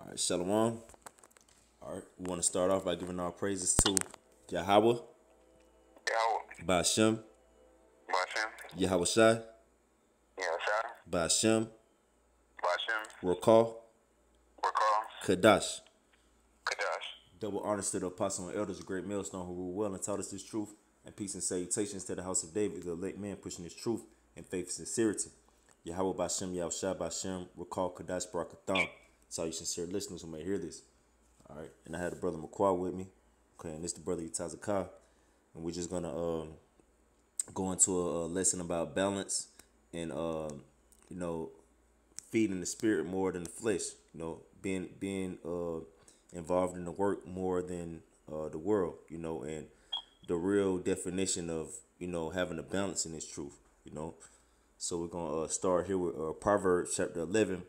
All right, Shalom. All right, we want to start off by giving our praises to Yahweh, Yahweh, Ba'ashem, Bashem, Yahweh Shai, Yahshai, Ba'ashem, Bashem, Rakal, Rakal, Kadash. Kadash. Double honors to the apostle and elders, a great millstone who ruled well and taught us this truth, and peace and salutations to the house of David, the elect man pushing this truth and faith and sincerity. Yahweh Ba'ashem, Yahweh Shai, Ba'ashem, Rakal, Kadash, Barakatham. That's all you sincere listeners who may hear this. All right, and I had the brother McQuarrie with me. Okay, and this the brother Yatazakah. And we're just gonna go into a lesson about balance and feeding the spirit more than the flesh. Being involved in the work more than the world. And the real definition of having a balance in this truth. So we're gonna start here with Proverbs chapter 11,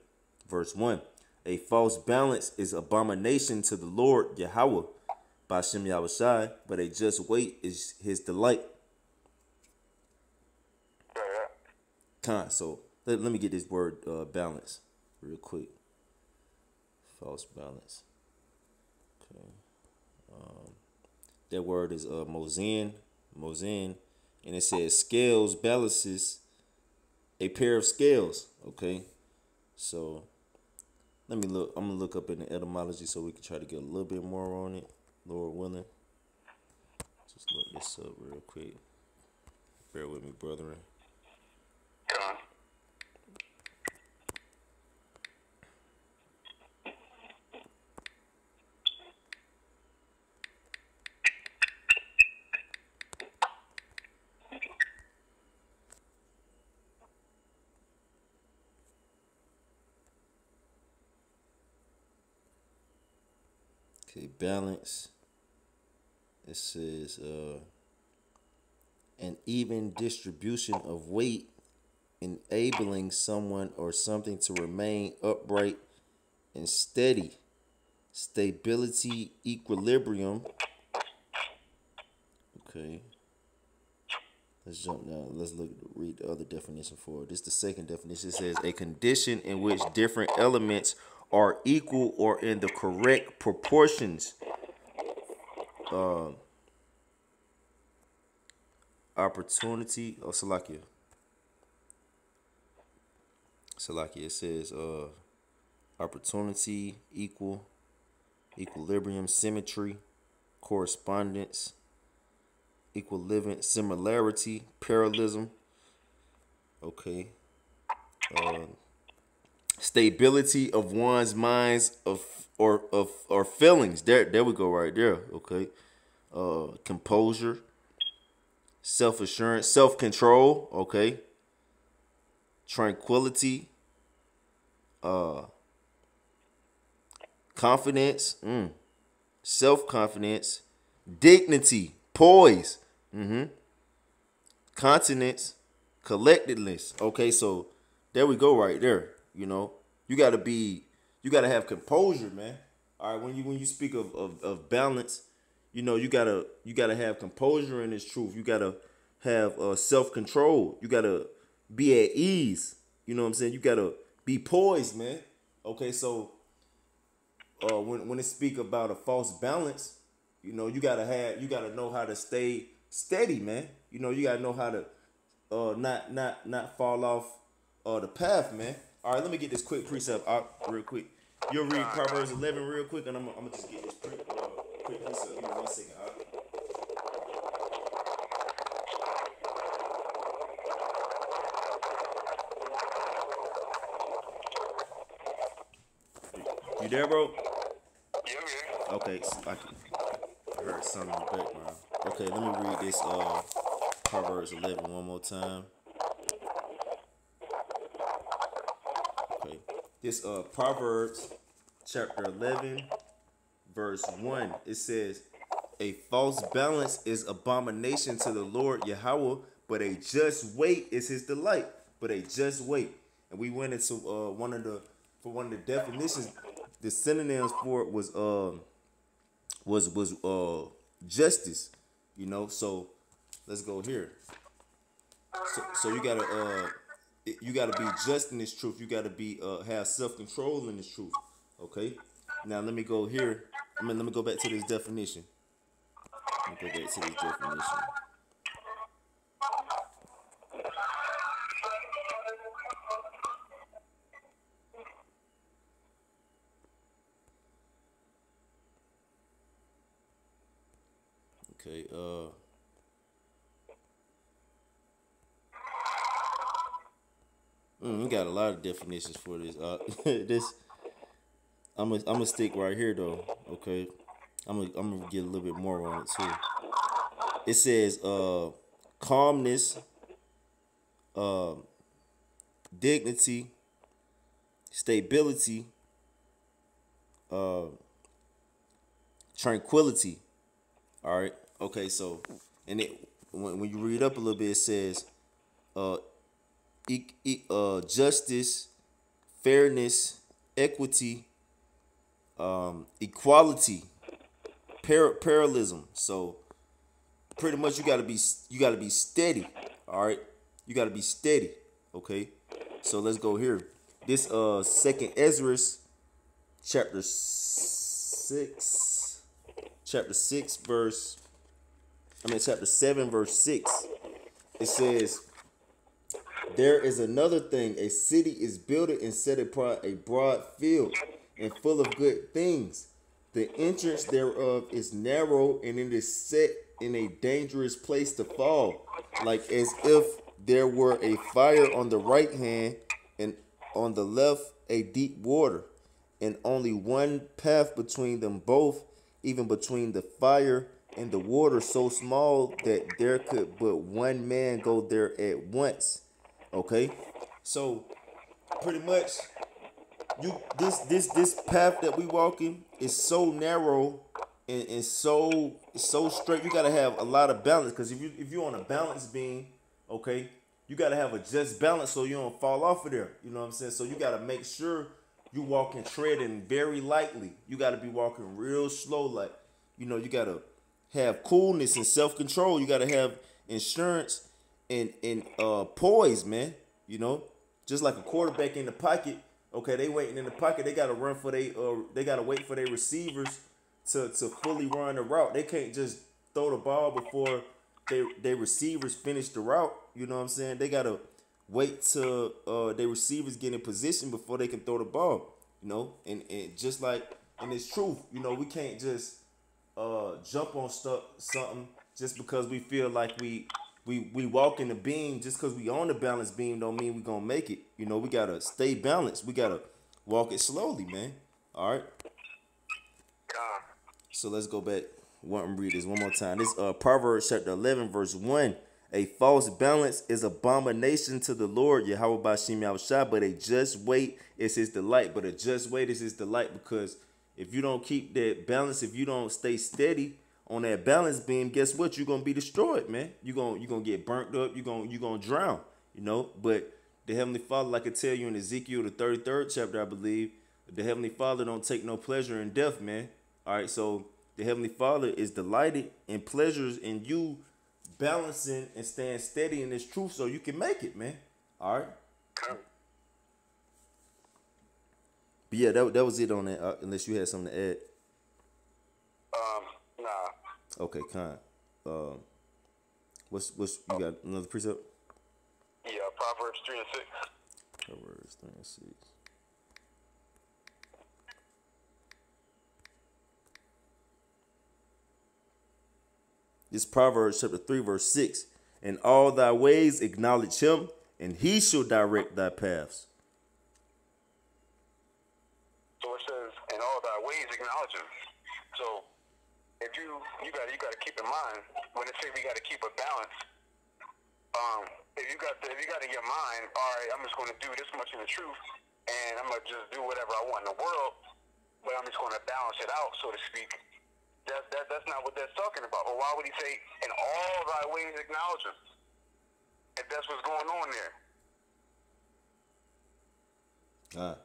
verse 1. A false balance is abomination to the Lord Yahweh, Ba'ashem Yahweh Shai, but a just weight is his delight. So let me get this word balance real quick. False balance. Okay. That word is mozen, and it says scales, balances, a pair of scales. Okay. So let me look. I'm gonna look up in the etymology so we can try to get a little bit more on it, Lord willing. Just look this up real quick. Bear with me, brethren. Come. Okay, balance. It says an even distribution of weight, enabling someone or something to remain upright and steady. Stability, equilibrium. Okay. Let's jump down. Let's read the other definition for it. This is the second definition. It says a condition in which different elements are equal or in the correct proportions. Opportunity or Salakia. It says opportunity, equilibrium, symmetry, correspondence, equilibrium, similarity, parallelism. Okay. Stability of one's minds or feelings. There we go right there. Okay. Composure, self-assurance, self-control. Okay. Tranquility, confidence, self-confidence, dignity, poise, continence, collectedness. Okay, so there we go right there. You gotta have composure, man. All right, when you speak of balance, you gotta have composure in this truth. You gotta have self-control. You gotta be at ease. You know what I'm saying? You gotta be poised, man. Okay, so when it speak about a false balance, you gotta know how to stay steady, man. You gotta know how to not fall off the path, man. All right, let me get this quick precept out real quick. You'll read Proverbs 11 real quick, and I'm gonna just get this quick precept. Give me 1 second. All right? You there, bro? Yeah. Okay, so I heard something in the background. Okay, let me read this Proverbs 11 one more time. Okay, this Proverbs chapter 11 verse 1. It says, "A false balance is abomination to the Lord Yahweh, but a just weight is his delight." But a just weight, and we went into one of the definitions. The synonyms for it was justice. So let's go here. So you gotta be just in this truth. You gotta be have self-control in this truth. Okay. Now let me go here. Let me go back to this definition. Let me go back to this definition. Okay. We got a lot of definitions for this. This I'm gonna stick right here though. Okay. I'm gonna get a little bit more on it too. It says calmness, uh, dignity, stability, uh, tranquility. All right. Okay. So, and it when you read up a little bit, it says uh, justice, fairness, equity, equality, parallelism. So pretty much you gotta be steady. All right. You gotta be steady. Okay. So let's go here. This second Ezra's chapter six, chapter 7 verse 6. It says, there is another thing. A city is built and set upon a broad field and full of good things. The entrance thereof is narrow, and it is set in a dangerous place to fall, like as if there were a fire on the right hand and on the left a deep water, and only one path between them both, even between the fire and the water, so small that there could but one man go there at once. Okay, so pretty much this path that we walking is so narrow and so straight. You gotta have a lot of balance, because if you're on a balance beam, okay, you gotta have a just balance so you don't fall off of there. You know what I'm saying? So you gotta make sure you walking treading very lightly. You gotta be walking real slow, like, you gotta have coolness and self control. You gotta have insurance and poise, man. Just like a quarterback in the pocket. Okay, they waiting in the pocket. They gotta run for they gotta wait for their receivers to fully run the route. They can't just throw the ball before their receivers finish the route. You know what I'm saying? They gotta wait till their receivers get in position before they can throw the ball. And just like, and it's truth. We can't just jump on something just because we feel like we walk in the beam. Just because we on the balance beam don't mean we gonna make it. We gotta stay balanced. We gotta walk it slowly, man. All right. So let's go back. Want to read this one more time. This Proverbs chapter 11 verse 1. A false balance is abomination to the Lord, Yahweh Bashim Yahushua, but a just weight is his delight. But a just weight is his delight, because if you don't keep that balance, if you don't stay steady on that balance beam, guess what? You're gonna be destroyed, man. You're gonna get burnt up. You're gonna drown. But the Heavenly Father, like I tell you in Ezekiel the 33rd chapter, I believe, the Heavenly Father don't take no pleasure in death, man. All right, so the Heavenly Father is delighted and pleasures in you balancing and staying steady in this truth, so you can make it, man. All right. But yeah, that was it on that. Unless you had something to add. Nah. Okay, kind. What's you got another precept? Yeah, Proverbs 3 and 6. Proverbs 3 and 6. This Proverbs chapter 3 verse 6. In all thy ways acknowledge him, and he shall direct thy paths. So it says, in all thy ways acknowledge him. So if you gotta keep in mind when it says we gotta keep a balance. If you got in your mind, all right, I'm just gonna do this much in the truth, and I'm gonna just do whatever I want in the world, but I'm just gonna balance it out, so to speak. That's not what that's talking about. Well, why would he say, in all thy ways acknowledge him, if that's what's going on there?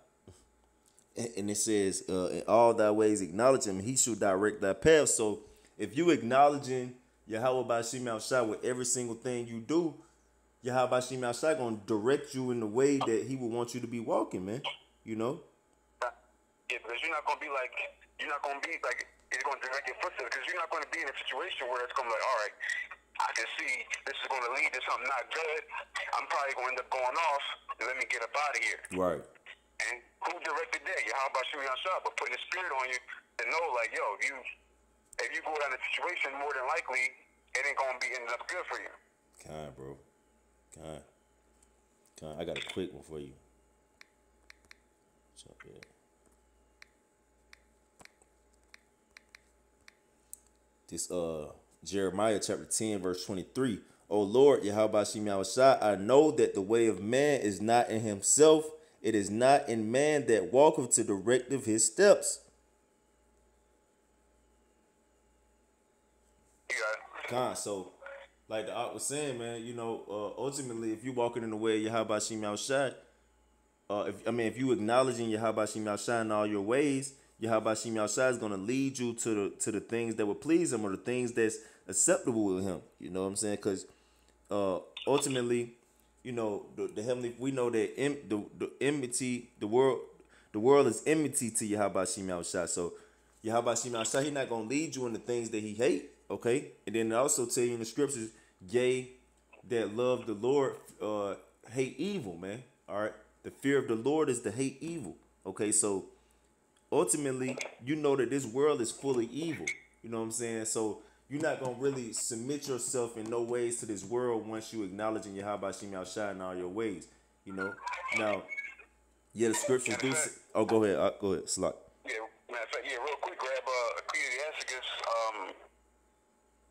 And it says, in all thy ways acknowledge him, he shall direct thy path. So if you acknowledging Yahweh Bashim Yahushua with every single thing you do, Yahweh Bashim Yahushua gonna direct you in the way that he would want you to be walking, man. Yeah, Yeah, because you're not gonna be like it's gonna direct your footsteps. Because you're not gonna be in a situation where it's gonna be like, all right, I can see this is gonna lead to something not good. I'm probably gonna end up going off. Let me get up out of here. Right. And who directed that? How about shooting your shot, but putting a spirit on you to know, like, yo, if you go down a situation, more than likely it ain't gonna be ending up good for you. Bro. I got a quick one for you. What's up here? This Jeremiah chapter 10 verse 23. O Lord, Yahweh Shem Yahushua, I know that the way of man is not in himself. It is not in man that walketh to direct of his steps. So, like the Art was saying, man, you know, ultimately, if you walking in the way of Yahweh Shem Yahushua, if you acknowledging Yahweh Shem Yahushua in all your ways, Yahweh Shem Yahushua is going to lead you to the things that would please him, or the things that's acceptable with him. You know what I'm saying? Because ultimately, you know, the heavenly, we know that the enmity, the world is enmity to Yahweh Shem Yahushua. So Yahweh Shem Yahushua, he's not going to lead you in the things that he hate. Okay, and then it also tell you in the scriptures, yea, that love the Lord hate evil, man. All right, the fear of the Lord is to hate evil. Okay, so ultimately, you know that this world is full of evil. You know what I'm saying? So you're not gonna really submit yourself in no ways to this world once you acknowledging Yahweh Shem Yahushua in all your ways. You know. Now, yeah, the scriptures do. Oh, go ahead. Go ahead, Slot. Yeah, matter of fact, real quick, grab Ecclesiasticus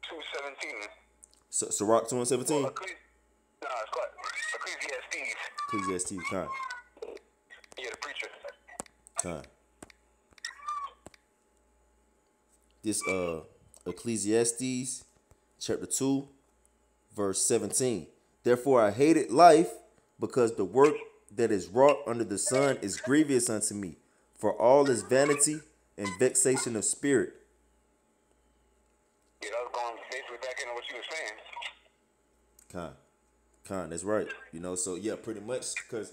2:17. Sirach 2:17. Well, it's called Ecclesiastes. Ecclesiastes, kind. Yeah, the preacher. Kind. This Ecclesiastes chapter 2 verse 17. Therefore I hated life, because the work that is wrought under the sun is grievous unto me, for all is vanity and vexation of spirit. Yeah, I was going basically back into what you were saying. That's right. You know, so yeah, pretty much, because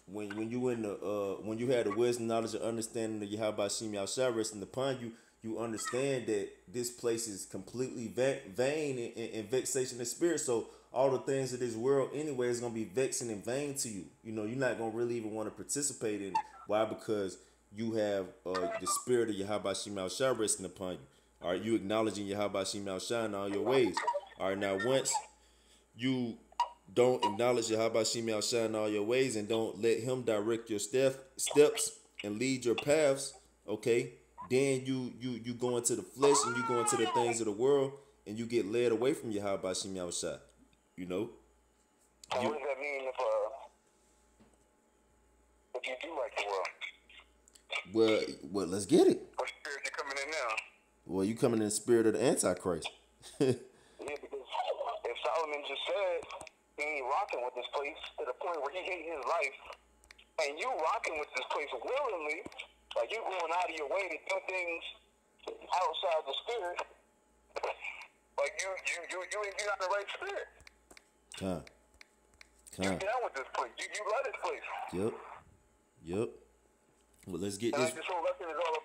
when you in the when you had the wisdom, knowledge, and understanding of Yahweh Shem Yahushua resting upon you, you understand that this place is completely vain and vexation of spirit. So all the things of this world anyway is gonna be vexing and vain to you. You know, you're not gonna really even want to participate in it. Why? Because you have the spirit of Yahweh Shem Yahushua resting upon you. All right, you acknowledging Yahweh Shem Yahushua in all your ways. All right, now once you don't acknowledge Yahweh Shem Yahushua in all your ways and don't let him direct your steps and lead your paths, okay, then you go into the flesh and you go into the things of the world and you get led away from Yahweh Shem Yahushua. You know? What does that mean if you do like the world? Well, let's get it. What spirit you coming in now? Well, you coming in the spirit of the Antichrist. Yeah, because if Solomon just said he ain't rocking with this place to the point where he hate his life, and you rocking with this place willingly, like you going out of your way to do things outside the spirit, like you're not the right spirit. You down with this place? You love this place? Yep. Well, let's get and this. Like this whole lesson is all.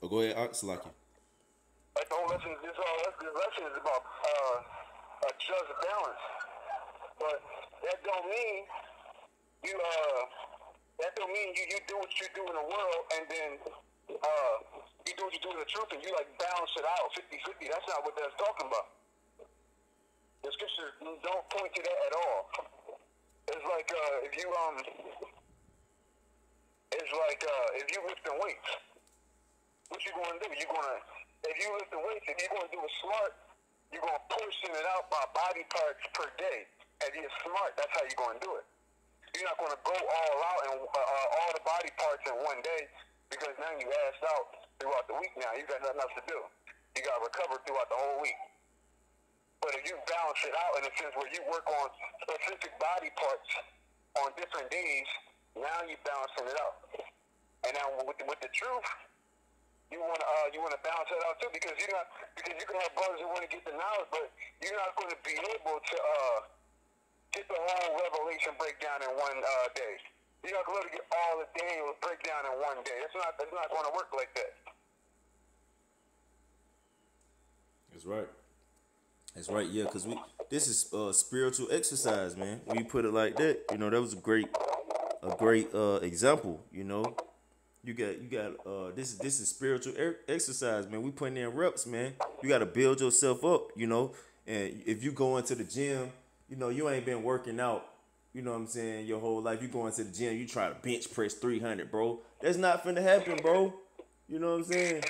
Oh, go ahead, Salaki. Like the whole lesson, this lesson is about a just balance, but that don't mean you do what you do in the world and then you do what you do in the truth and you like balance it out 50-50. That's not what that's talking about. The scriptures don't point to that at all. It's like if you lifting weights, what you gonna do? If you lifting weights, if you're gonna do it smart, you're gonna portion it out by body parts per day. If you're smart, that's how you're gonna do it. You're not gonna go all out and all the body parts in one day, because now you assed out throughout the week. Now you got nothing else to do. You got to recover throughout the whole week. But if you balance it out in a sense where you work on specific body parts on different days, now you're balancing it out. And now with the truth, you wanna balance it out too, because you can have brothers who want to get the knowledge, but you're not going to be able to get the whole revelation breakdown in one day. You're not going to get all the Daniels break down in one day. It's not going to work like that. That's right. That's right. Yeah, because this is spiritual exercise, man. When you put it like that, you know, that was a great example. You know, you got this is spiritual exercise, man. We putting in reps, man. You got to build yourself up, you know. And if you go into the gym, you know, you ain't been working out, you know what I'm saying, your whole life. You go into the gym, you try to bench press 300, bro. That's not finna happen, bro. You know what I'm saying?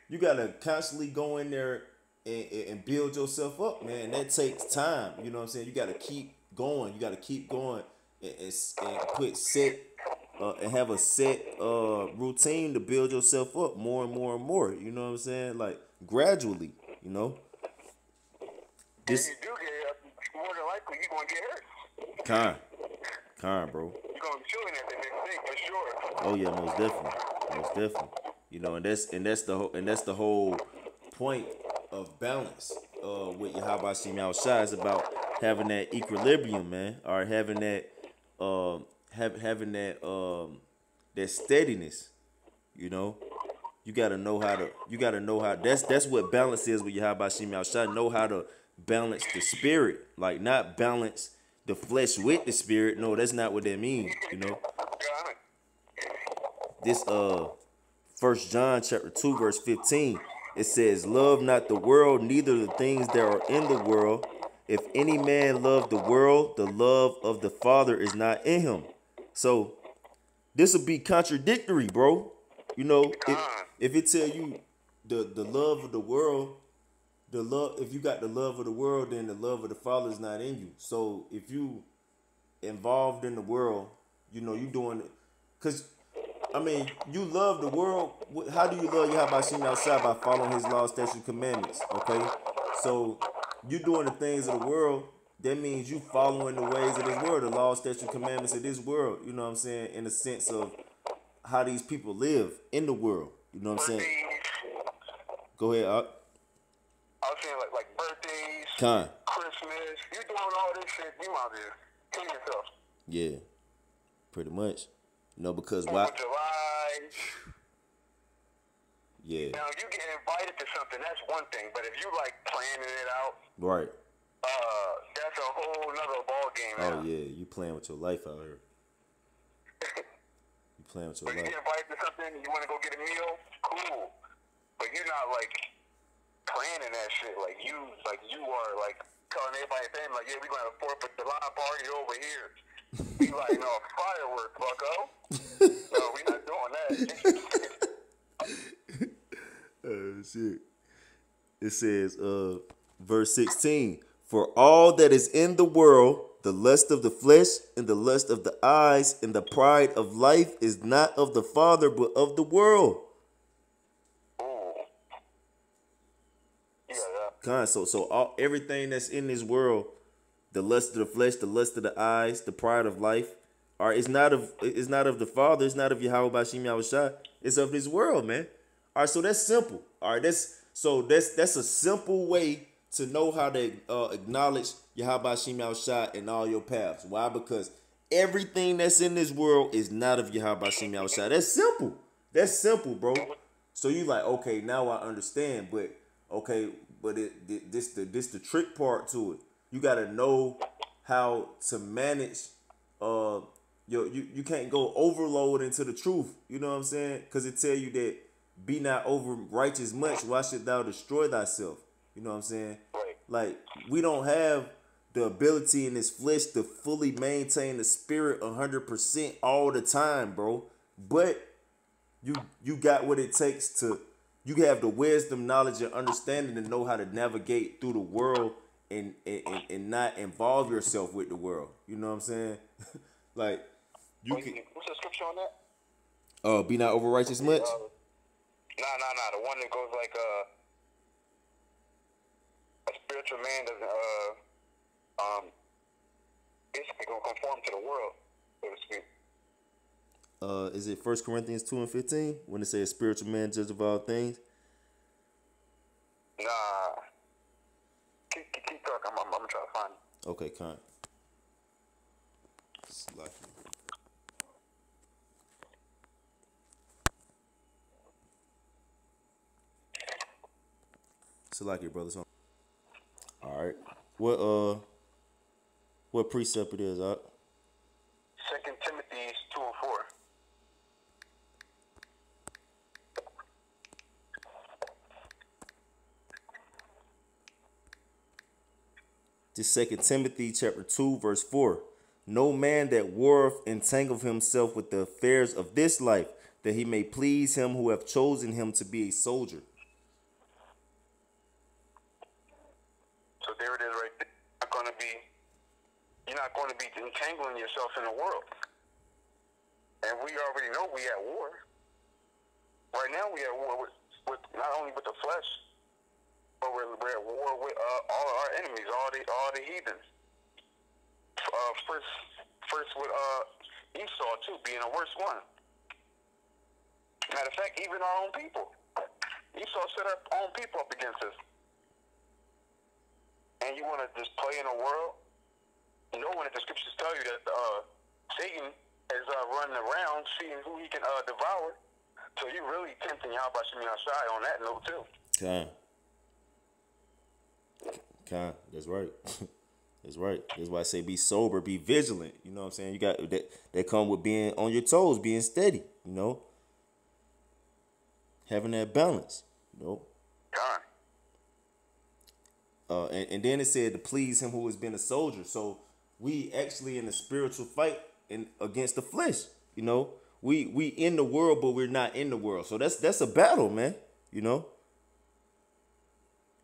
You gotta constantly go in there and build yourself up, man. That takes time. You know what I'm saying? You gotta keep going. You gotta keep going and put set and have a set routine to build yourself up more and more and more. You know what I'm saying? Like gradually, you know. This If you do get up, more than likely you're going to get hurt. Con, bro. You're going to be feeling that the next day for sure. Oh yeah, most definitely. You know, and that's the whole point of balance. With Yahweh Shim Yahweh Shai is about having that equilibrium, man, or having that having that steadiness. You know, you gotta know how. That's what balance is with Yahweh Shim Yahweh Shai. Know how to balance the spirit, like not balance the flesh with the spirit. No, that's not what that means. You know, this 1 John chapter 2 verse 15, it says, "Love not the world, neither the things that are in the world. If any man love the world, the love of the Father is not in him." So this will be contradictory, bro. You know, if it tell you the love of the world, if you got the love of the world, then the love of the Father is not in you. So if you involved in the world, you know, you doing it, cause I mean, you love the world. How do you love Yahweh Shim outside? By following his laws, statutes, commandments. Okay? So you doing the things of the world, that means you following the ways of this world, the laws, statutes, commandments of this world. You know what I'm saying? In the sense of how these people live in the world. You know what I'm saying? Go ahead, I was saying like birthdays, Con. Christmas. You doing all this shit, you out there kill yourself. Yeah. Pretty much. You know, because 4th why? of July. Yeah. Now, if you get invited to something, that's one thing. But if you like planning it out, Right. that's a whole nother ball game. Oh yeah, you playing with your life out here. You playing with your But you life. get invited to something, you want to go get a meal, cool. But you're not like planning that shit. Like you are like telling everybody, saying like, yeah, we're gonna have a 4th of July party over here. We like, no, fireworks, bucko. No, we not doing that. Shit. It says, verse 16, "For all that is in the world, the lust of the flesh and the lust of the eyes and the pride of life is not of the Father, but of the world." Ooh. Yeah. So everything that's in this world, the lust of the flesh, the lust of the eyes, the pride of life, it's not of the Father, it's not of Yahweh Bashim Yahweh Shai, it's of this world, man. All right, so that's simple. All right, that's a simple way to know how to acknowledge Yahweh Bashim Yahweh Shai in all your paths. Why? Because everything that's in this world is not of Yahweh Bashim Yahweh Shai. That's simple. That's simple, bro. So you like, okay, now I understand, but this the trick part to it. You gotta know how to manage. You can't go overload into the truth. You know what I'm saying? Because it tell you that be not over righteous much. Why should thou destroy thyself? You know what I'm saying? Right. Like we don't have the ability in this flesh to fully maintain the spirit 100% all the time, bro. But you got what it takes to. You have the wisdom, knowledge, and understanding to know how to navigate through the world and not involve yourself with the world. You know what I'm saying? Like you can. What's the scripture on that? Be not over righteous much. Nah. The one that goes like a spiritual man doesn't basically go conform to the world, so to speak. Is it 1 Corinthians 2:15 when it says spiritual man judge of all things? Nah. Keep talking. I'm gonna try to find it. Okay, kind. Salaki, brothers. All right. What precept it is, huh? 2 Timothy 2:4. This 2 Timothy chapter 2, verse 4. No man that warreth entangle himself with the affairs of this life, that he may please him who hath chosen him to be a soldier. So there it is right there. You're not going to be entangling yourself in the world. And we already know we at war. Right now we at war with not only with the flesh, but we're at war with all of our enemies, all the heathens. First with Esau too, being the worst one. Matter of fact, even our own people. Esau set our own people up against us. And you want to just play in a world? You know when the scriptures tell you that Satan is running around seeing who he can devour. So you really tempting Yahweh Shemi Shai on that note too. Con. That's right. That's right. That's why I say be sober, be vigilant. You know what I'm saying? You got that come with being on your toes, being steady, you know? Having that balance, you know? Con. And then it said to please him who has been a soldier. So we actually in a spiritual fight against the flesh, you know? We in the world, but we're not in the world. So that's a battle, man, you know?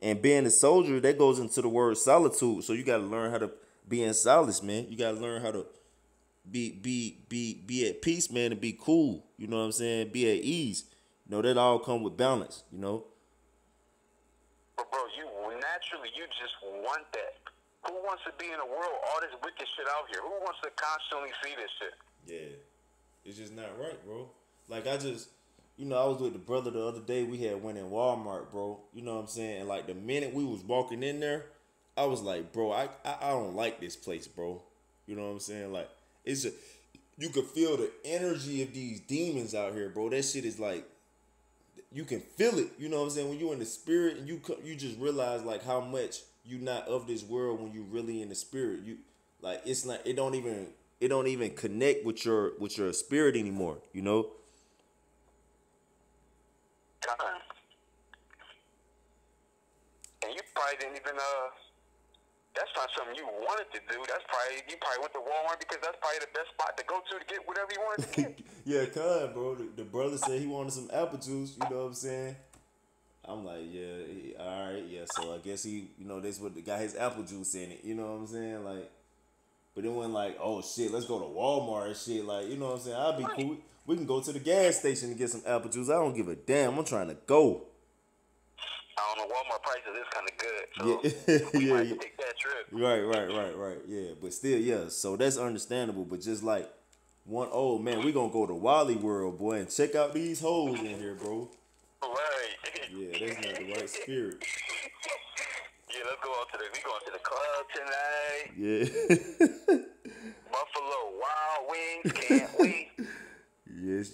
And being a soldier, that goes into the word solitude. So you got to learn how to be in solace, man. You got to learn how to be at peace, man, and be cool. You know what I'm saying? Be at ease. You know, that all come with balance, you know? But bro, you naturally, you just want that. Who wants to be in a world, all this wicked shit out here? Who wants to constantly see this shit? Yeah. It's just not right, bro. Like, I was with the brother the other day. We had went in Walmart, bro. You know what I'm saying? And like the minute we was walking in there, I was like, bro, I don't like this place, bro. You know what I'm saying? Like, it's just, you could feel the energy of these demons out here, bro. That shit is like, you can feel it. You know what I'm saying? When you in the spirit and you just realize like how much you not of this world when you really in the spirit. You like it's not. It don't even connect with your spirit anymore. You know. And you probably didn't even that's not something you wanted to do. You probably went to Walmart because that's probably the best spot to go to get whatever you wanted to get. Yeah, bro. The brother said he wanted some apple juice. You know what I'm saying? I'm like, yeah, all right, yeah. So I guess he, you know, this what got his apple juice in it. You know what I'm saying? Like, but it wasn't like, oh shit, let's go to Walmart and shit. Like, you know what I'm saying? I'll be cool. We can go to the gas station and get some apple juice. I don't give a damn. I'm trying to go. I don't know, Walmart prices is kind of good, so we might take that trip. Right. Yeah, but still, yeah. So that's understandable. But just like man, we gonna go to Wally World, boy, and check out these hoes in here, bro. Right. Yeah, that's not the right spirit. Yeah, let's go out we going to the club tonight. Yeah. Buffalo Wild Wings, can't wait. Yes.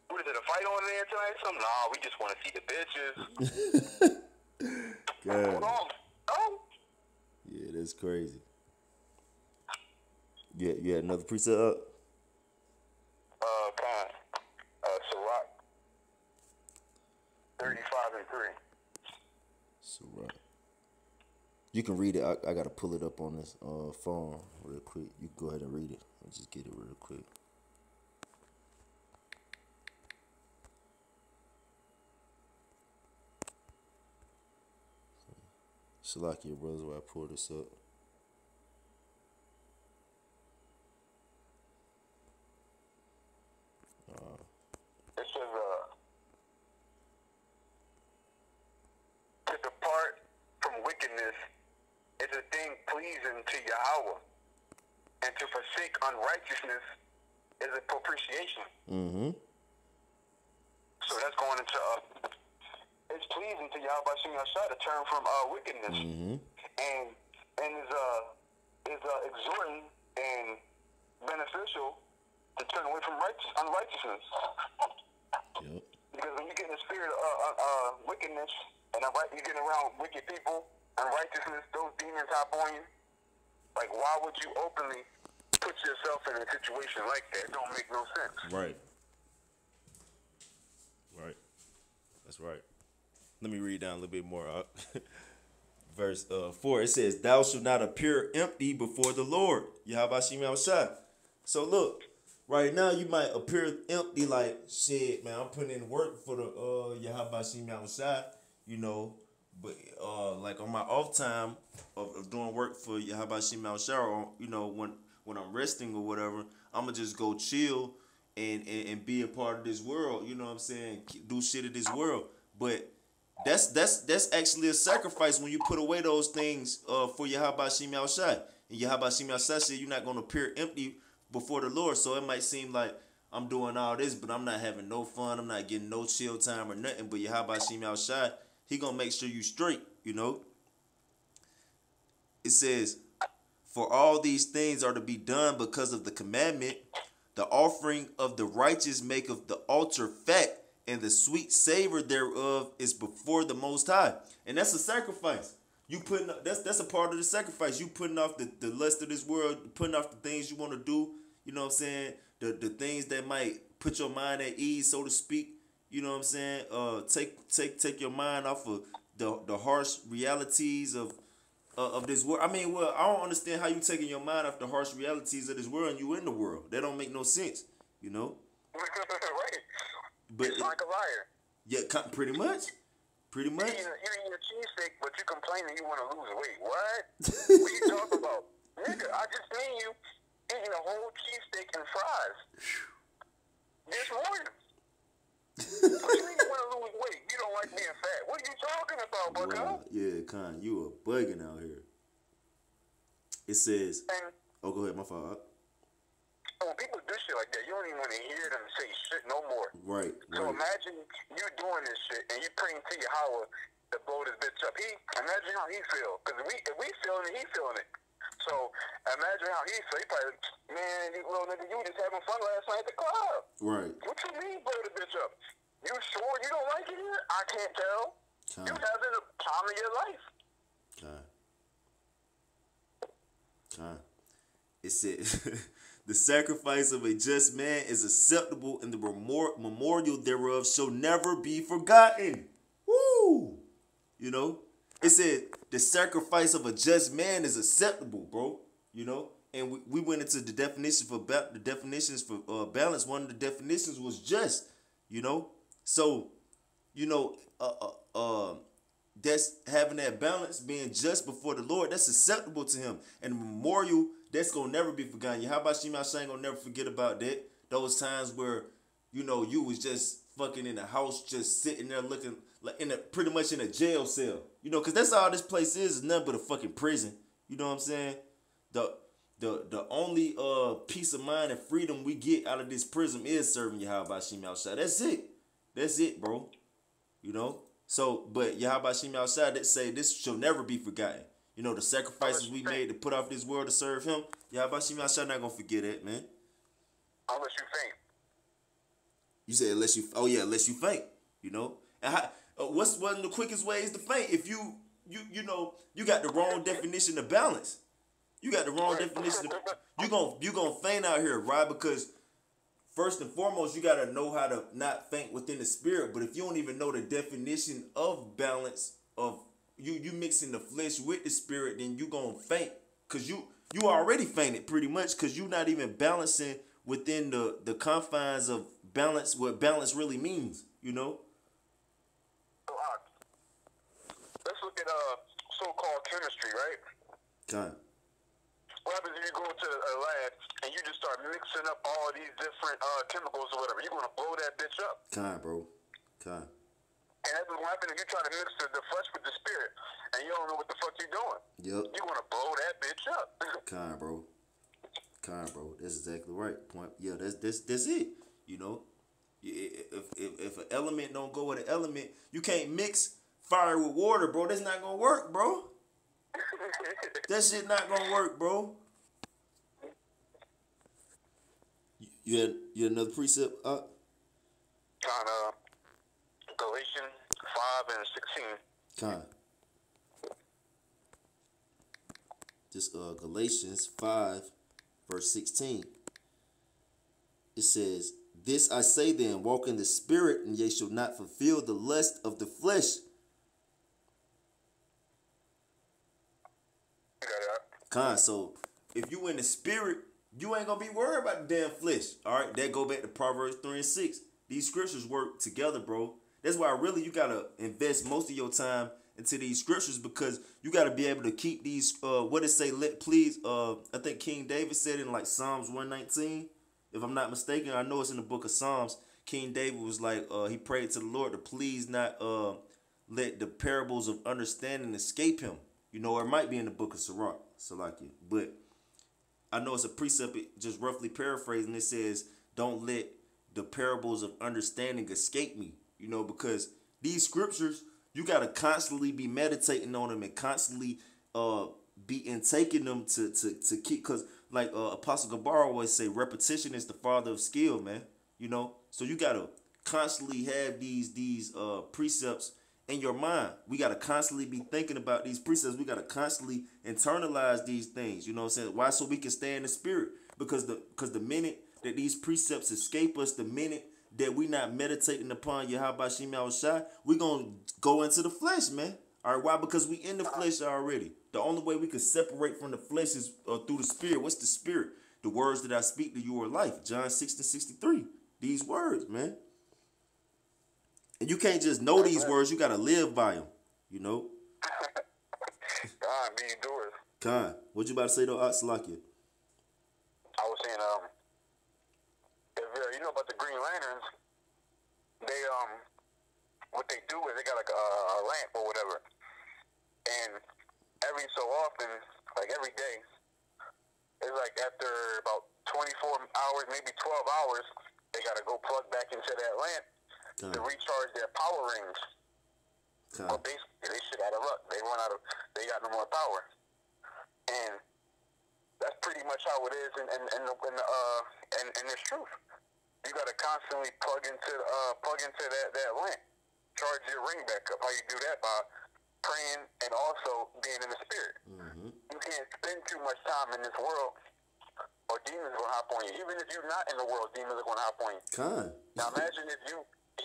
What is it, a fight on there tonight? Something? Nah, we just want to see the bitches. God. Hold on. Oh. Yeah, that's crazy. Yeah, you had another preset up? Sirach 35 and 3. Sirach. You can read it. I gotta pull it up on this phone real quick. You can go ahead and read it. I'll just get it real quick. Salakia, brothers, where I pull this up. It says, to depart from wickedness is a thing pleasing to Yahweh, and to forsake unrighteousness is a propitiation. Mm-hmm. So that's going into it's pleasing to Yahweh Shemi Shai to turn from wickedness, and is exhorting and beneficial to turn away from unrighteousness. Yep. Because when you get in the spirit of wickedness, and you getting around wicked people, unrighteousness, those demons hop on you. Like, why would you openly put yourself in a situation like that? It don't make no sense. Right. Right. That's right. Let me read down a little bit more. Verse 4, it says, "Thou shalt not appear empty before the Lord." Yahweh Shem Yahushua. So look, right now you might appear empty, like, shit, man, I'm putting in work for the Yahweh Shem Yahushua, you know, but like on my off time of doing work for Yahweh Shem Yahushua, or, you know, when I'm resting or whatever, I'm gonna just go chill and be a part of this world, you know what I'm saying? Do shit of this world. But that's actually a sacrifice when you put away those things for Yahweh Shem Yahushua. And Yahweh Shem Yahushua said you're not going to appear empty before the Lord. So it might seem like I'm doing all this, but I'm not having no fun. I'm not getting no chill time or nothing. But Yahweh Shem Yahushua, he going to make sure you straight, you know. It says, "For all these things are to be done because of the commandment. The offering of the righteous maketh the altar fat, and the sweet savor thereof is before the Most High." And that's a sacrifice. You putting that's a part of the sacrifice. You putting off the lust of this world, putting off the things you want to do. You know what I'm saying? The things that might put your mind at ease, so to speak. You know what I'm saying? Take your mind off of the harsh realities of this world. I mean, well, I don't understand how you taking your mind off the harsh realities of this world and you in the world. That don't make no sense, you know. Right. But it's like a liar. Yeah, pretty much. Pretty much. You're eating a cheesesteak, but you complaining you want to lose weight. What? What are you talking about? Nigga, I just seen you eating a whole cheesesteak and fries this morning. What you mean you want to lose weight? You don't like being fat. What are you talking about, bucko? Wow. Yeah, Con, you are bugging out here. It says, oh, go ahead, my fault. When people do shit like that, you don't even want to hear them say shit no more. Right. So imagine you doing this shit and you praying to Yahweh to blow this bitch up. Imagine how he feel. Because if we feeling it, he feeling it. So imagine how he feel. He probably, man, you little nigga, you was just having fun last night at the club. Right. What you mean blow the bitch up? You sure you don't like it here? I can't tell. You having the time of your life. It says, "The sacrifice of a just man is acceptable, and the memorial thereof shall never be forgotten." Woo! You know? It said the sacrifice of a just man is acceptable, bro. You know? And we went into the definitions for balance. One of the definitions was just, you know? So, you know, that's having that balance, being just before the Lord, that's acceptable to him. And the memorial, that's going to never be forgotten. Yahweh Shem Yahushua ain't going to never forget about that. Those times where, you know, you was just fucking in the house, just sitting there looking like pretty much in a jail cell. You know, because that's all this place is nothing but a fucking prison. You know what I'm saying? The only peace of mind and freedom we get out of this prison is serving Yahweh Shem Yahushua. That's it. That's it, bro. You know? So, but Yahweh Shem Yahushua that say this shall never be forgotten. You know, the sacrifices we made to put off this world to serve him, Yahweh Shem Yahushua not going to forget it, man. Unless you faint. You said unless you faint, you know? And what's one of the quickest ways to faint? If you know, you got the wrong definition of balance. You got the wrong definition. You gonna faint out here, right? Because first and foremost, you gotta know how to not faint within the spirit. But if you don't even know the definition of balance, of you mixing the flesh with the spirit, then you gonna faint. Cause you already fainted pretty much, because you not even balancing within the confines of balance, what balance really means, you know? Let's look at so-called chemistry, right? Okay. What happens if you go into a lab and you just start mixing up all these different chemicals or whatever? You're going to blow that bitch up. Bro. And that's what happens if you try to mix the flesh with the spirit and you don't know what the fuck you're doing. Yep. You're going to blow that bitch up. Bro. That's exactly right. Point. Yeah, that's it. You know, if an element don't go with an element, you can't mix fire with water, bro. That's not gonna work, bro. That shit not gonna work, bro. You had another precept up? Galatians 5:16. Con. This Galatians 5, verse 16. It says, "This I say then, walk in the spirit, and ye shall not fulfill the lust of the flesh." Con, so if you in the spirit, you ain't gonna be worried about the damn flesh. All right, that go back to Proverbs 3 and 6. These scriptures work together, bro. That's why really you gotta invest most of your time into these scriptures, because you gotta be able to keep these. What it say? Let please. I think King David said in like Psalms 119, if I'm not mistaken. I know it's in the book of Psalms. King David was like, he prayed to the Lord to please not let the parables of understanding escape him. You know, or it might be in the book of Sirach, Salakia. But I know it's a precept, just roughly paraphrasing. It says, don't let the parables of understanding escape me. You know, because these scriptures, you got to constantly be meditating on them and constantly be intaking them to keep. Because like Apostle Gabar always say, repetition is the father of skill, man. You know, so you got to constantly have these precepts in your mind. We got to constantly be thinking about these precepts. We got to constantly internalize these things. You know what I'm saying? Why? So we can stay in the spirit. Because the minute that these precepts escape us, the minute that we not meditating upon Yahweh Shem Shai, we going to go into the flesh, man. All right, why? Because we in the flesh already. The only way we can separate from the flesh is through the spirit. What's the spirit? The words that I speak to you are life. John 6:63. These words, man. And you can't just know these words, you gotta live by them, you know? God, be doers. Khan, what you about to say though, Salakia? I was saying, if you know about the Green Lanterns, they, what they do is they got like a lamp or whatever. And every so often, like every day, it's like after about 24 hours, maybe 12 hours, they gotta go plug back into that lamp to recharge their power rings. But basically, they shit out of luck. They got no more power. And that's pretty much how it is in this truth. You got to constantly plug into that lamp, charge your ring back up. How you do that? By praying and also being in the spirit. Mm-hmm. You can't spend too much time in this world, or demons will hop on you. Even if you're not in the world, demons are going to hop on you. Now imagine if you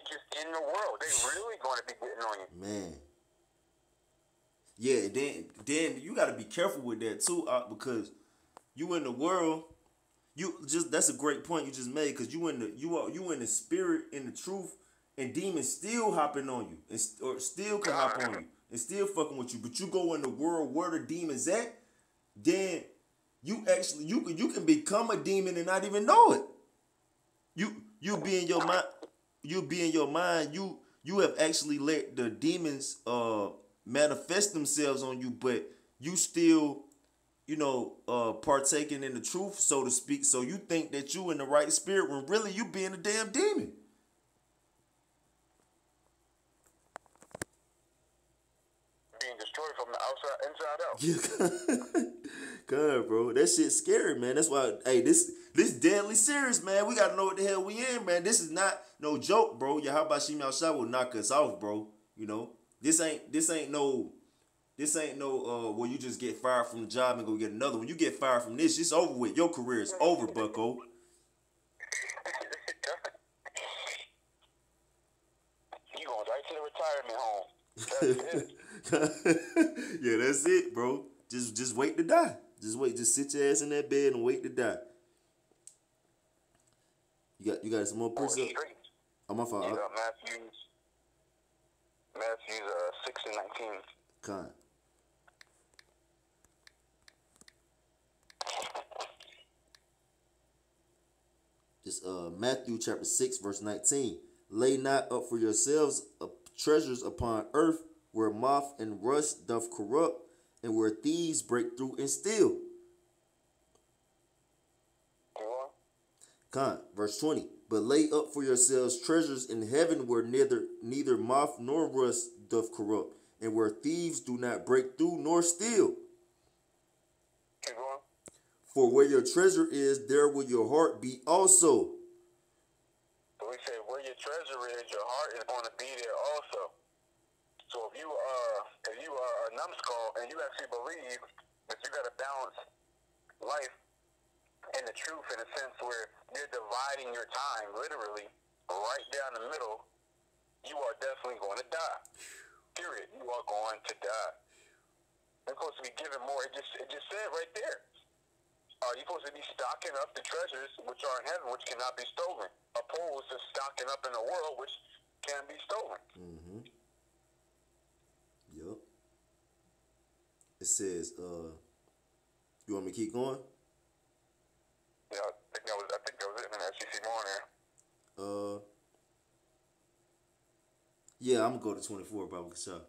just in the world, they really going to be getting on you. Man. Yeah, then you got to be careful with that too, because you in the world, that's a great point you just made, because you in the spirit, in the truth, and demons still hopping on you, or still can hop on you, and still fucking with you. But you go in the world where the demons at, then you can become a demon and not even know it. You be in your mind. You be in your mind. You have actually let the demons manifest themselves on you, but you still, partaking in the truth, so to speak. So you think that you in the right spirit when really you being a damn demon. Being destroyed from the outside, inside out. God, bro, that shit's scary, man. That's why, hey, this deadly serious, man. We gotta know what the hell we in, man. This is not no joke, bro. Yahweh Shem Shai will knock us off, bro. You know, this ain't no where you just get fired from the job and go get another one. You get fired from this, it's over with. Your career is over, bucko. You going right to the retirement home. That's it. Yeah, that's it, bro. Just wait to die. Just sit your ass in that bed and wait to die. You got some more precepts? Oh, my fault. You got Matthews 6 and 19. Con. Just Matthew chapter 6, verse 19. Lay not up for yourselves treasures upon earth, where moth and rust doth corrupt, and where thieves break through and steal. Con, verse 20. But lay up for yourselves treasures in heaven, where neither moth nor rust doth corrupt, and where thieves do not break through nor steal. For where your treasure is, there will your heart be also. So we say where your treasure is, your heart is going to be there also. So if you are a numbskull and you actually believe that you got to balance life and the truth in a sense where you're dividing your time literally right down the middle, you are definitely going to die. Period. You are going to die. You're supposed to be given more. It just said right there. You're supposed to be stocking up the treasures which are in heaven, which cannot be stolen, opposed to stocking up in the world, which can be stolen. Mm-hmm. Yep. It says, you want me to keep going? Yeah, I think that was it. And actually see more on there. Yeah, I'm gonna go to 24, Baba Kasha.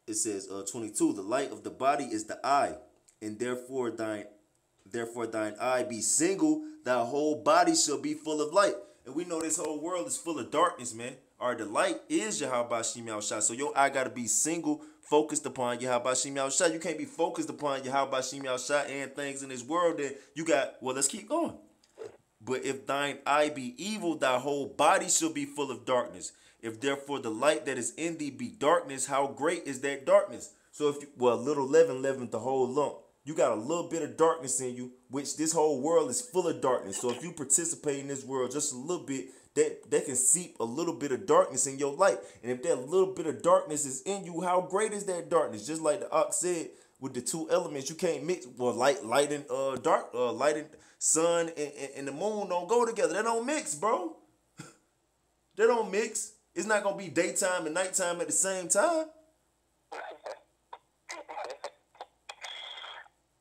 It says 22, the light of the body is the eye, and therefore thine eye be single, thy whole body shall be full of light. And we know this whole world is full of darkness, man. All right, the light is Yahweh Shem Yahushua. So your eye gotta be single, focused upon Yahweh Shem Yahushua. You can't be focused upon Yahweh Shem Yahushua and things in this world. Then you got, well, let's keep going. But if thine eye be evil, thy whole body shall be full of darkness. If therefore the light that is in thee be darkness, how great is that darkness? So if you, well, little leaven leaveneth the whole lump. You got a little bit of darkness in you, which this whole world is full of darkness. So if you participate in this world just a little bit, that can seep a little bit of darkness in your light. And if that little bit of darkness is in you, how great is that darkness? Just like the ox said, with the two elements, you can't mix. Well, light and dark, light and sun and the moon don't go together. They don't mix, bro. They don't mix. It's not gonna be daytime and nighttime at the same time.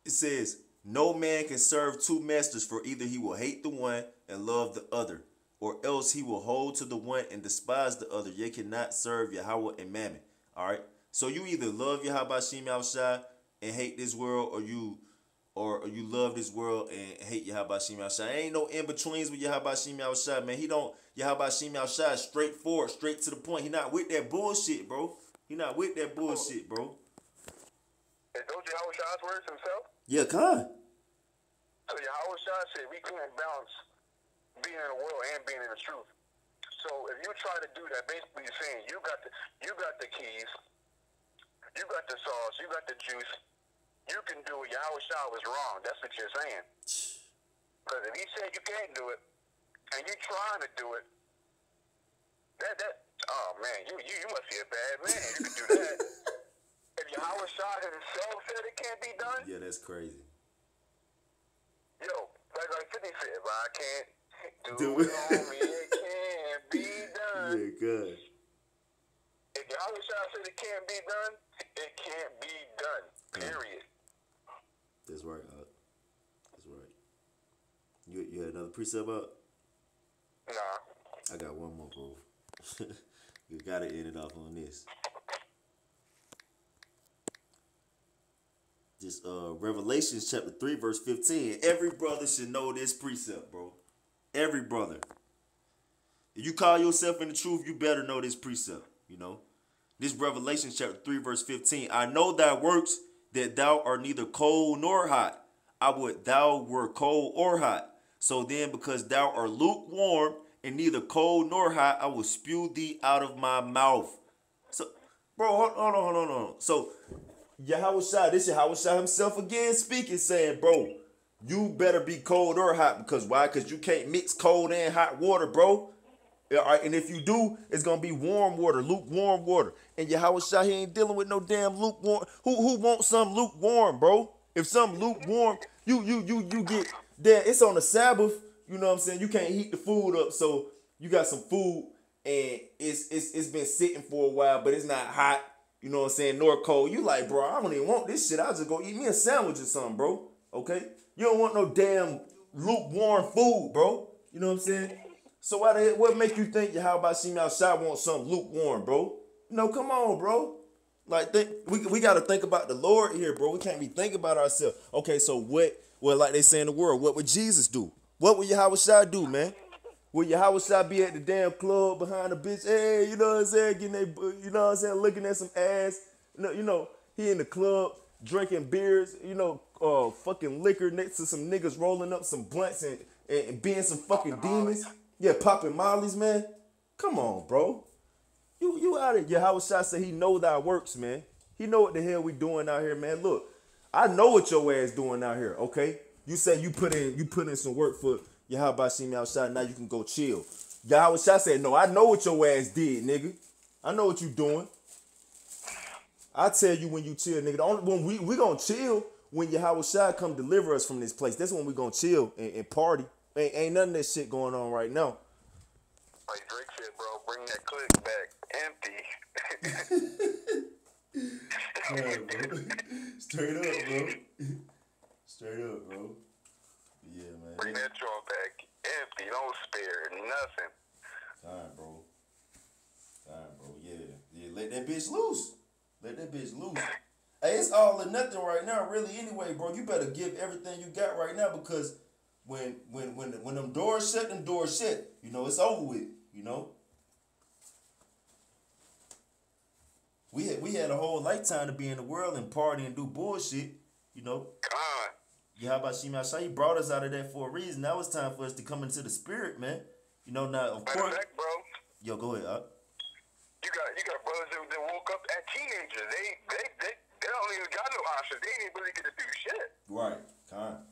It says, no man can serve two masters, for either he will hate the one and love the other, or else he will hold to the one and despise the other. Ye cannot serve Yahweh and Mammon. All right. So you either love Yahweh Shem Yahushua and hate this world, or you love this world and hate Yahweh Shem Yahushua. Ain't no in betweens with Yahweh Shem Yahushua, man. Yahweh Shem Yahushua is straightforward, straight to the point. He not with that bullshit, bro. He not with that bullshit, bro. Is those Yahushua's words himself? Yeah, con. So Yahushua said we can't balance being in the world and being in the truth. So if you try to do that, basically you're saying you got the keys, you got the sauce, you got the juice. You can do it. Yahushua was wrong. That's what you're saying. Because if he said you can't do it, and you trying to do it, oh man, you must be a bad man. You can do that. If Yahushua himself said it can't be done, yeah, that's crazy. Yo, like 50 said, if I can't do it, homie, it can't be done. Yeah, good. If Yahushua said it can't be done, it can't be done. Period. That's right, that's right. You had another precept up? Nah. I got one more, bro. You gotta end it off on this. Just Revelations chapter 3, verse 15. Every brother should know this precept, bro. Every brother. If you call yourself in the truth, you better know this precept, you know. This Revelation chapter 3, verse 15. I know thy works, that thou art neither cold nor hot. I would thou were cold or hot. So then, because thou art lukewarm and neither cold nor hot, I will spew thee out of my mouth. So, bro, hold on. So, Yahushua, this Yahushua himself again speaking, saying, bro, you better be cold or hot. Because why? Because you can't mix cold and hot water, bro. All right, and if you do, it's gonna be warm water, lukewarm water. And Yahushua, he ain't dealing with no damn lukewarm. Who wants some lukewarm, bro? If some lukewarm, you get there. It's on the Sabbath. You know what I'm saying? You can't heat the food up, so you got some food and it's been sitting for a while, but it's not hot. You know what I'm saying? Nor cold. You like, bro, I don't even want this shit. I'll just go eat me a sandwich or something, bro. Okay? You don't want no damn lukewarm food, bro. You know what I'm saying? So what make you think Yahweh Shem Yahushua want something lukewarm, bro? No, come on, bro. Like, we got to think about the Lord here, bro. We can't be thinking about ourselves. Okay, so what, well, like they say in the world, what would Jesus do? What would Yahushua do, man? Would Yahushua be at the damn club behind the bitch? Hey, you know what I'm saying? Getting you know what I'm saying? Looking at some ass. You know, he in the club drinking beers, you know, fucking liquor next to some niggas rolling up some blunts and being some fucking demons. Yeah, popping mollies, man. Come on, bro. You out of here. Yahweh Shai said he know thy works, man. He know what the hell we doing out here, man. Look, I know what your ass doing out here, okay? You say you put in some work for Yahweh Shai outside, now you can go chill. Yahweh Shai said, no, I know what your ass did, nigga. I know what you doing. I tell you when you chill, nigga. The only when we gonna chill when Yahweh Shai come deliver us from this place. That's when we gonna chill and party. Ain't none of that shit going on right now. Like Drake said, bro, bring that clip back empty. Yeah, bro. Straight up, bro. Straight up, bro. Yeah, man. Bring that joint back empty. Don't spare nothing. Time, bro. Yeah. Let that bitch loose. Let that bitch loose. Hey, it's all or nothing right now, really. Anyway, bro, you better give everything you got right now because when them doors shut, You know, it's over with. You know. We had a whole lifetime to be in the world and party and do bullshit. You know. God. Yeah, how about Shema Shai? He brought us out of that for a reason. Now it's time for us to come into the spirit, man. You know, now of course. Fact, bro. Yo, go ahead, You got brothers that woke up as teenagers. They don't even got no options. They didn't really get to do shit. Right. Time.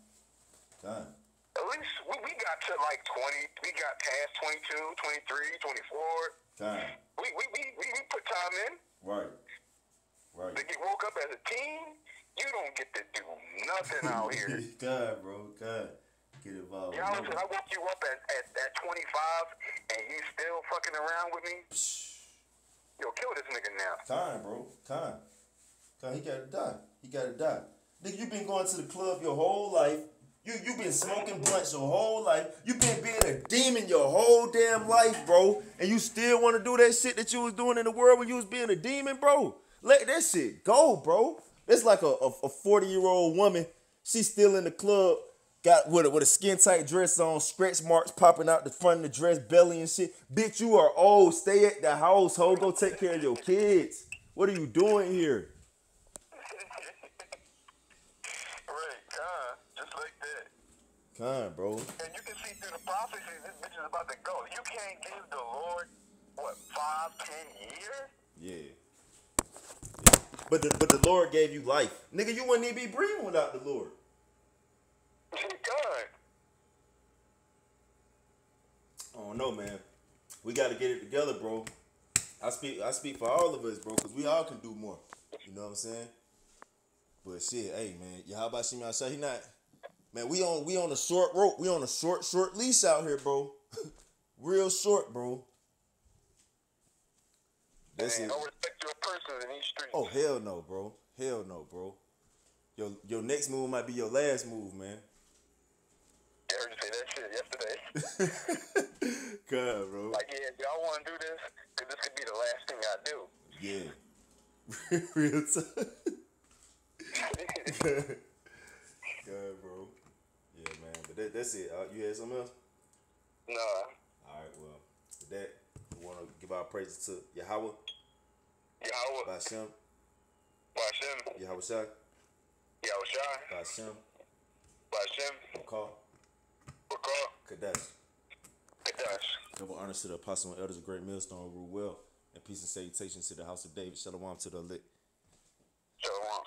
At least we got to like 20. We got past 22, 23, 24. Time. We put time in. Right. To get woke up as a teen, you don't get to do nothing out here. God, bro. God. Get involved. You know what I'm saying? I woke you up at 25 and you still fucking around with me? Yo, kill this nigga now. Time, bro. Time. He gotta die. Nigga, you been going to the club your whole life. You been smoking blunts your whole life. You been being a demon your whole damn life, bro. And you still want to do that shit that you was doing in the world when you was being a demon, bro. Let that shit go, bro. It's like a 40-year-old woman. She's still in the club. Got with a skin tight dress on, stretch marks popping out the front of the dress, belly and shit. Bitch, you are old. Stay at the house, ho. Go take care of your kids. What are you doing here? Right, just like that. Bro. And you can see through the prophecy, this bitch is about to go. You can't give the Lord, 5-10 years? Yeah. But the Lord gave you life. Nigga, you wouldn't even be breathing without the Lord. God. I don't know, man. We got to get it together, bro. I speak for all of us, bro, because we all can do more. You know what I'm saying? But shit, hey, man. Yeah, how about Shema Shai? He not... Man, we on a short rope. We on a short leash out here, bro. Real short, bro. That's it. Don't respect your person in these streets. Oh, hell no, bro. Hell no, bro. Your next move might be your last move, man. I heard you say that shit yesterday. God, bro. Like, yeah, if y'all want to do this, because this could be the last thing I do. Yeah. Real time. God, bro. Yeah, man. But that's it. You had something else? Nah. All right, well, with that, we want to give our praises to Yahweh. Yahweh. Bashem. Bashem. Yahweh Shai. Yahweh Shai. Bashem. Bashem. Bakar. Bakar. Kadesh. Kadesh. Double honors to the apostle and elders of Great Millstone, rule well, and peace and salutations to the house of David. Shalom to the elect. Shalom.